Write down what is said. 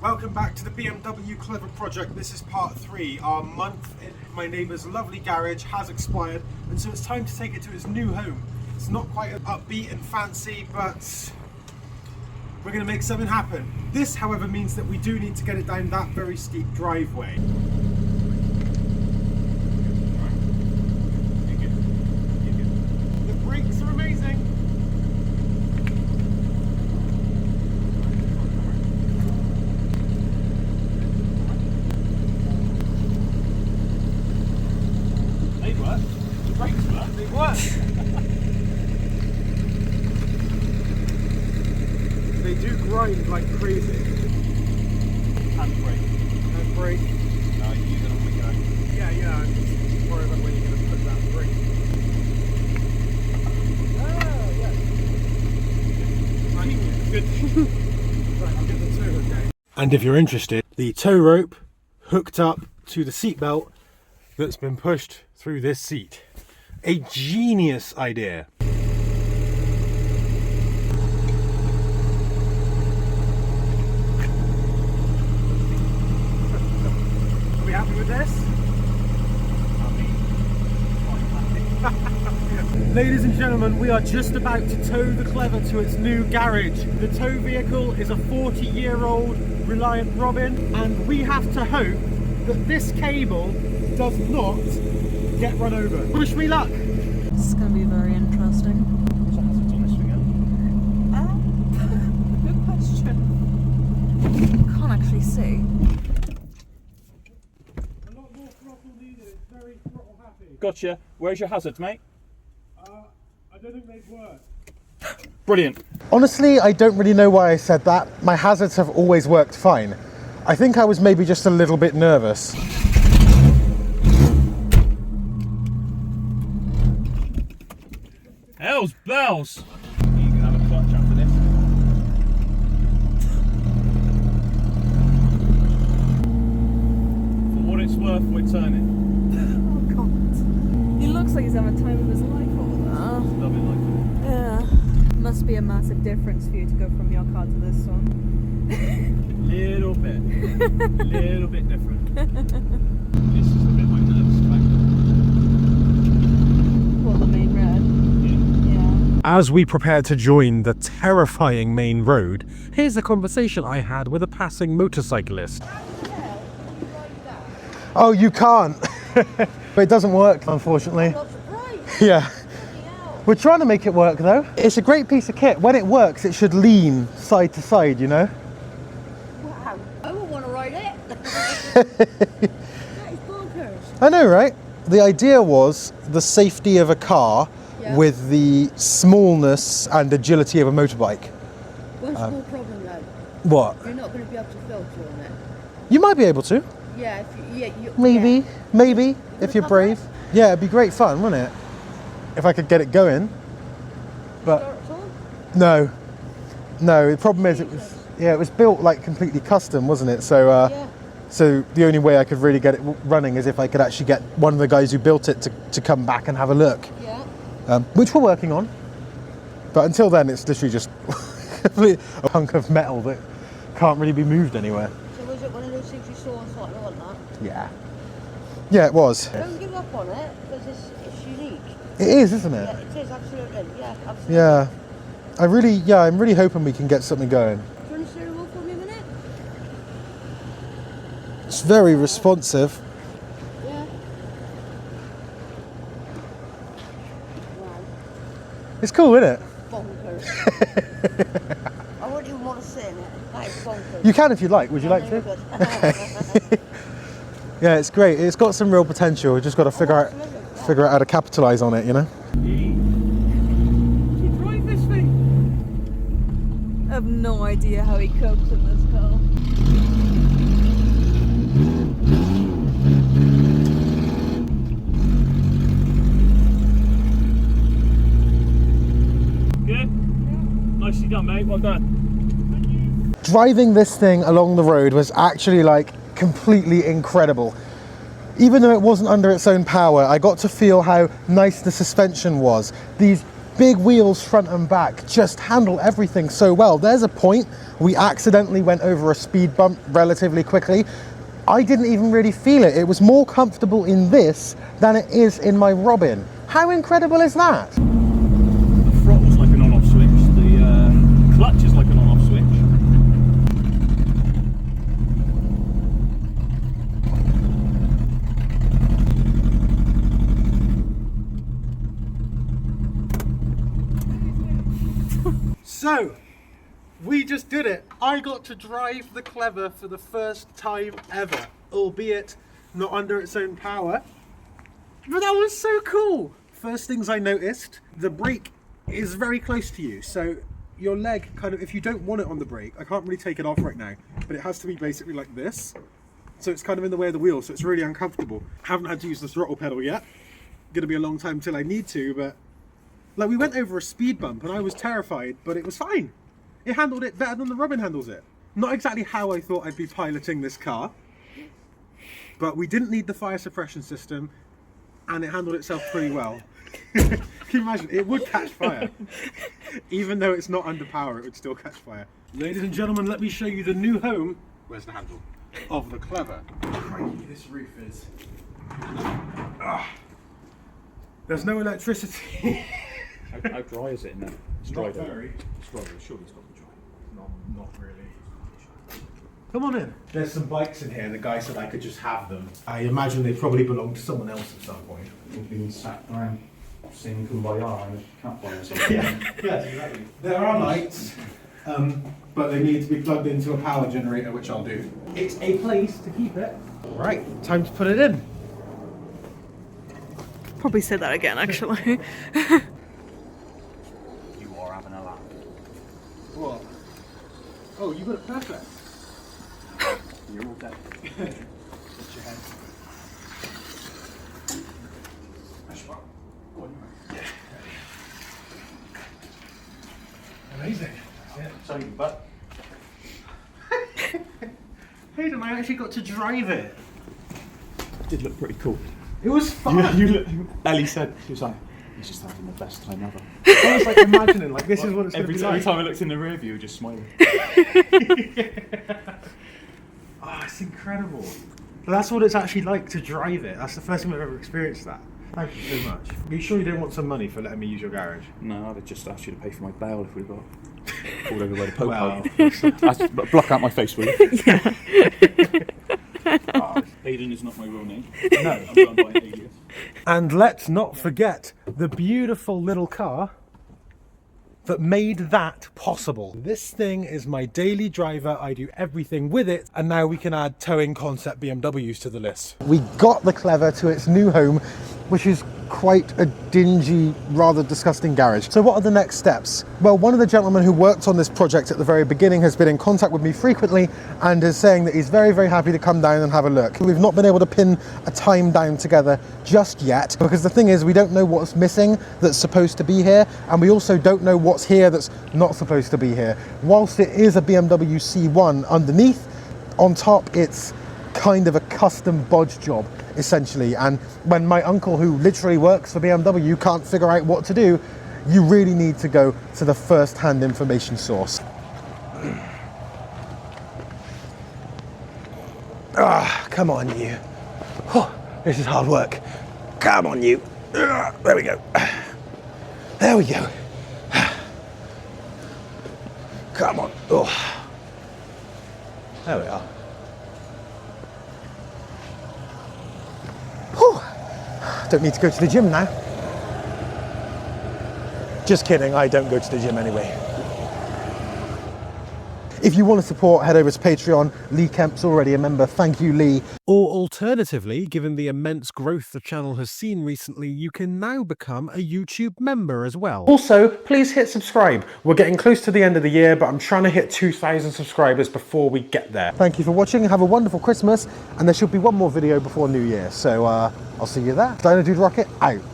Welcome back to the BMW Clever project. This is part 3. Our month in my neighbour's lovely garage has expired, and so it's time to take it to its new home. It's not quite upbeat and fancy, but we're going to make something happen. This, however, means that we do need to get it down that very steep driveway. The brakes are amazing. They work. The brakes work. They work. They do grind like crazy. Handbrake. Handbrake. No, you use it on the go. Yeah, I'm just worried about when you're going to put that brake. Good. Right, I'll get the tow hook down. And if you're interested, the tow rope hooked up to the seat belt that's been pushed through this seat. A genius idea. Are we happy with this? Ladies and gentlemen, we are just about to tow the Clever to its new garage. The tow vehicle is a 40-year-old Reliant Robin, and we have to hope that this cable does not get run over. Wish me luck! This is going to be very interesting. What's the hazards on this thing again? Good question. Can't actually see. A lot more throttle needed, it's very throttle happy. Gotcha. Where's your hazards, mate? I don't think they'd work. Brilliant. Honestly, I don't really know why I said that. My hazards have always worked fine. I think I was maybe just a little bit nervous. Hell's bells! You can have a clutch after this. For what it's worth, we're turning. Oh god. He looks like he's having a time of his life over there. Love it like Yeah. Must be a massive difference for you to go from your car to this one. Little bit. Little bit different. This is the bit my nerves back. What, the main red? Yeah. As we prepare to join the terrifying main road, here's a conversation I had with a passing motorcyclist. Oh, you can't. It doesn't work, unfortunately. Yeah. We're trying to make it work though. It's a great piece of kit. When it works, it should lean side to side, you know? Wow. I wouldn't want to ride it. That is bonkers. I know, right? The idea was the safety of a car with the smallness and agility of a motorbike. One small problem though. What? You're not going to be able to filter on it. You might be able to. Yeah, if you, Maybe. Yeah. Maybe, if you're brave. Yeah, it'd be great fun, wouldn't it? If I could get it going. But no. No, the problem is it was built like completely custom, wasn't it? So so the only way I could really get it running is if I could actually get one of the guys who built it to come back and have a look. Yeah. Which we're working on. But until then, it's literally just a hunk of metal that can't really be moved anywhere. So was it one of those things you saw and thought, I want that? Yeah. Yeah, it was. Don't give up on it, because it's unique. It is, isn't it? Yeah, it is, absolutely. Yeah, absolutely. Yeah. I'm really hoping we can get something going. Do you want to steer the wheel for me a minute? It's very responsive. Yeah. Wow. It's cool, isn't it? Bonkers. I wouldn't even want to sit in it. That is bonkers. You can if you'd like. Would you like to? Yeah, it's great. It's got some real potential. We've just got to figure out how to capitalise on it, you know? You drive this thing? I have no idea how he copes in this car. Good? Nicely done, mate. Well done. Driving this thing along the road was actually like completely incredible. Even though it wasn't under its own power, I got to feel how nice the suspension was. These big wheels front and back just handle everything so well. There's a point we accidentally went over a speed bump relatively quickly. I didn't even really feel it. It was more comfortable in this than it is in my Robin. How incredible is that? The throttle's like an on-off switch. The clutch is like an on-off switch. So, we just did it. I got to drive the Clever for the first time ever, albeit not under its own power. But that was so cool. First things I noticed, the brake is very close to you. So your leg kind of, if you don't want it on the brake, I can't really take it off right now, but it has to be basically like this. So it's kind of in the way of the wheel, so it's really uncomfortable. Haven't had to use the throttle pedal yet. Gonna be a long time till I need to, but like we went over a speed bump and I was terrified, but it was fine. It handled it better than the Robin handles it. Not exactly how I thought I'd be piloting this car, but we didn't need the fire suppression system and it handled itself pretty well. Can you imagine? It would catch fire. Even though it's not under power, it would still catch fire. Ladies and gentlemen, let me show you the new home. Where's the handle? Of the Clever. Crikey, this roof is... There's no electricity. How dry is it in there? It's dry, Not though. very. It's dry, surely it's got to be dry. Not really. Come on in. There's some bikes in here. The guy said I could just have them. I imagine they probably belong to someone else at some point. We've been sat around singing Kumbaya and a campfire or something. Yeah, exactly. There are lights, but they need to be plugged into a power generator, which I'll do. It's a place to keep it. Right, time to put it in. Probably say that again, actually. You are having a laugh. What? Oh, you got it perfect. You're all dead. Watch your head. Amazing. Yeah. So your butt. Hayden, I actually got to drive it. It did look pretty cool. It was fun. Ellie said, she was like, he's just having the best time ever. I was like imagining, like this is what it's Every going to be like. time I looked in the rear view, we were just smiling. Oh, it's incredible. That's what it's actually like to drive it. That's the first time I've ever experienced that. Thank you so much. Are you sure you don't want some money for letting me use your garage? No, I'd have just asked you to pay for my bail if we'd got pulled over by the Pope. Well, Block out my face, will you? Yeah. Hayden is not my real name. no. I'm going by an alias. And let's not forget the beautiful little car that made that possible. This thing is my daily driver. I do everything with it, and now we can add towing concept BMWs to the list. We got the Clever to its new home, which is quite a dingy, rather disgusting garage. So what are the next steps? Well, one of the gentlemen who worked on this project at the very beginning has been in contact with me frequently and is saying that he's very, very happy to come down and have a look. We've not been able to pin a time down together just yet, because the thing is we don't know what's missing that's supposed to be here, and we also don't know what's here that's not supposed to be here. Whilst it is a BMW C1 underneath, on top it's kind of a custom bodge job essentially, and when my uncle, who literally works for BMW, can't figure out what to do, you really need to go to the first-hand information source. Come on you. This is hard work. Come on you. There we go. There we go. Come on. There we are. Don't need to go to the gym now. Just kidding, I don't go to the gym anyway. If you want to support, head over to Patreon. Lee Kemp's already a member. Thank you, Lee. Or alternatively, given the immense growth the channel has seen recently, you can now become a YouTube member as well. Also, please hit subscribe. We're getting close to the end of the year, but I'm trying to hit 2,000 subscribers before we get there. Thank you for watching. Have a wonderful Christmas, and there should be one more video before New Year. So I'll see you there. DinoDudeRocket out.